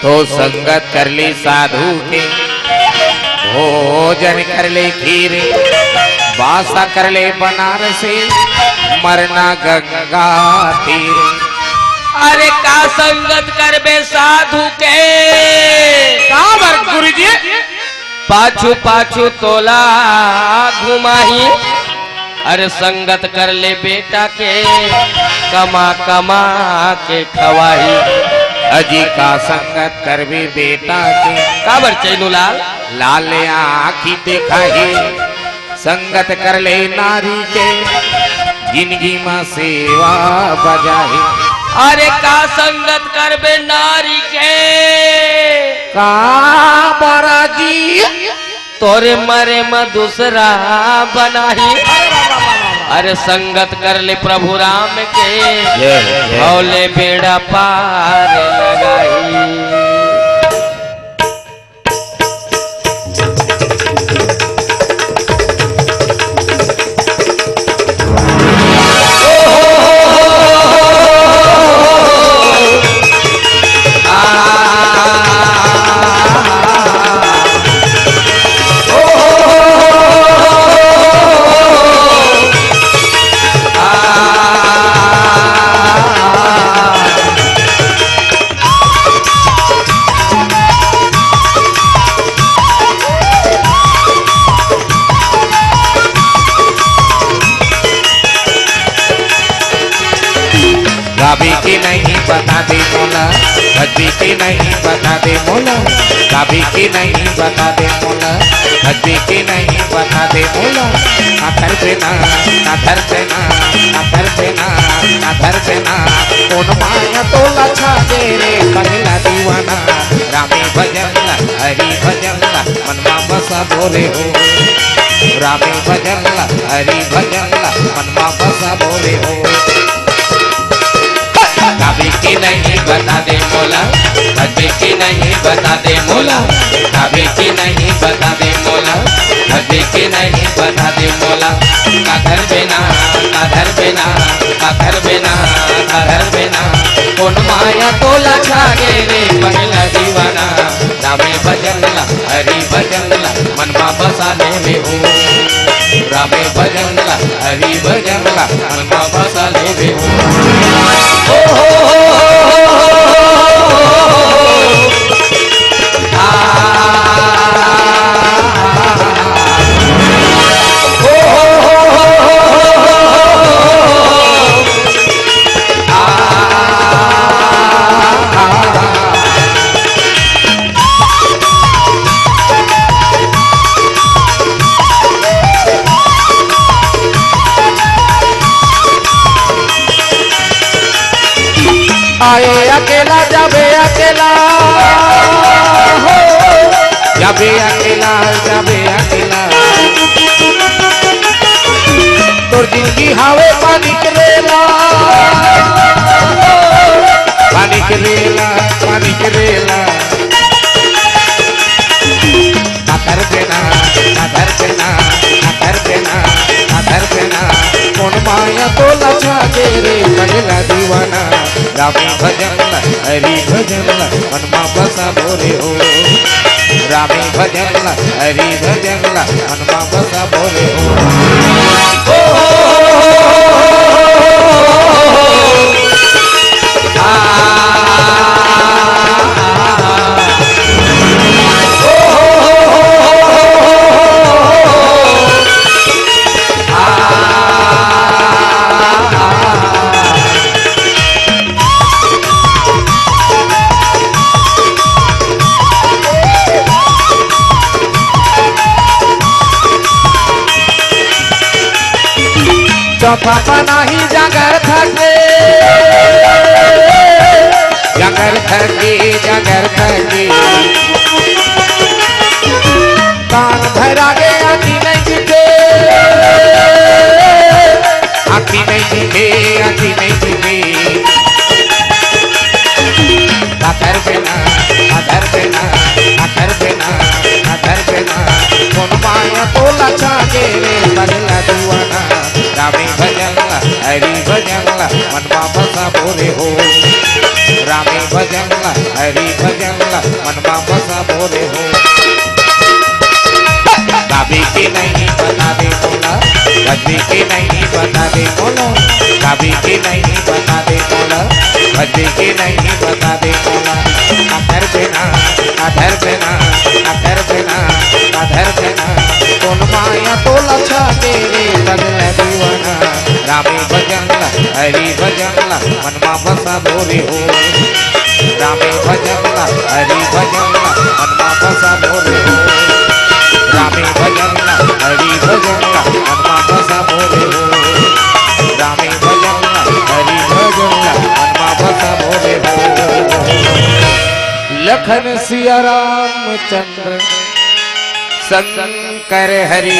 तो संगत कर ली साधु के, भोजन कर ले खीर, बासा कर ले बनारसी, मरना गंगा तीर। अरे का संगत करबे साधु के, गुरु जी पाछू पाछू तोला घुमाही। अरे संगत कर ले बेटा के, कमा कमा के खवाही। अजी का संगत करबे बेटा के, काबर चैनू लाल लाल आखी दिखाही। संगत कर ले नारी के, जिंदगी में सेवा बजाही। अरे का संगत करबे नारी के, का बराजी तोरे मरे में दूसरा बनाही। अरे संगत कर ले प्रभु राम के, भौले बेड़ा पार लगाई। कभी की नहीं बता दे मोला, कभी की नहीं बता दे मोला, कभी की नहीं बता दे मोला, कभी की नहीं बता दे मोला। ना धर देना, ना धर देना, ना धर देना, ना धर देना। कौन माया तो लछा दे रे पगला दीवाना। रामी भजन हरि भजन मनमा बसा बोरे हो। रामी भजन हरि भजन मनमा बसा बोरे हो। कभी की नहीं बता दे मोला, कभी की नहीं बता दे मोला, कभी की नहीं बता दे मोला, कभी की नहीं बता दे मोला। काधर बिना, काधर बिना, काधर बिना, काधर बिना। कौन माया तोला छागे रे पगला दीवाना। रामे भजन हरि भजन मनमा बसाने में हो। रामे भजन हरि भजन मनमा बसाने में हो। आए अकेला जाबे अकेला हो, जाबे अकेला, जाबे अकेला। तोर जिंदगी हावे पानी के रेला, पानी के रेला, पानी के रेला। ना धर देना, ना धर देना, ना धर देना, ना धर देना। कौन माया तो लछा के रे पगला दीवाना। रामी भजन हरि भजन मनमा बसा बोरे हो। रामी भजन हरि भजन मनमा बसा बोरे हो। चौथा नहीं जागर थके, जागर थके, जागर थके। कान भरा गे आखी नहीं दिखे, आखी नहीं दिखे, आखी नहीं दिखे। आधर बिना, आधर बिना, आधर बिना, आधर बिना। कौन माया तो लछा के रे पगला दीवाना। रामी भजन हरि भजन मनमा बसा बोरे हो। रामी भजन हरि भजन ला मनमा बसा बोले हो। काबी की नहीं बता दे मोला, भजबी की नहीं बता दे मोला, काबी की नहीं बता दे मोला, भजबी की नहीं बता दे मोला। अधर बिना अधर बिना अधर बिना अधर बिना कौन माया तो लछा तेरे लगल दीवाना। रामी भजन ला हरि भजन ला मनमा बसा बोले हो। रामी भजन ला हरि भजन ला मनमा बसा बोले हो। रामी भजन ला हरि भजन ला मनमा बसा बोले हो। रामी भजन ला हरि भजन ला मनमा बसा बोले हो। लखन सिया रामचंद्र शंकर हरि।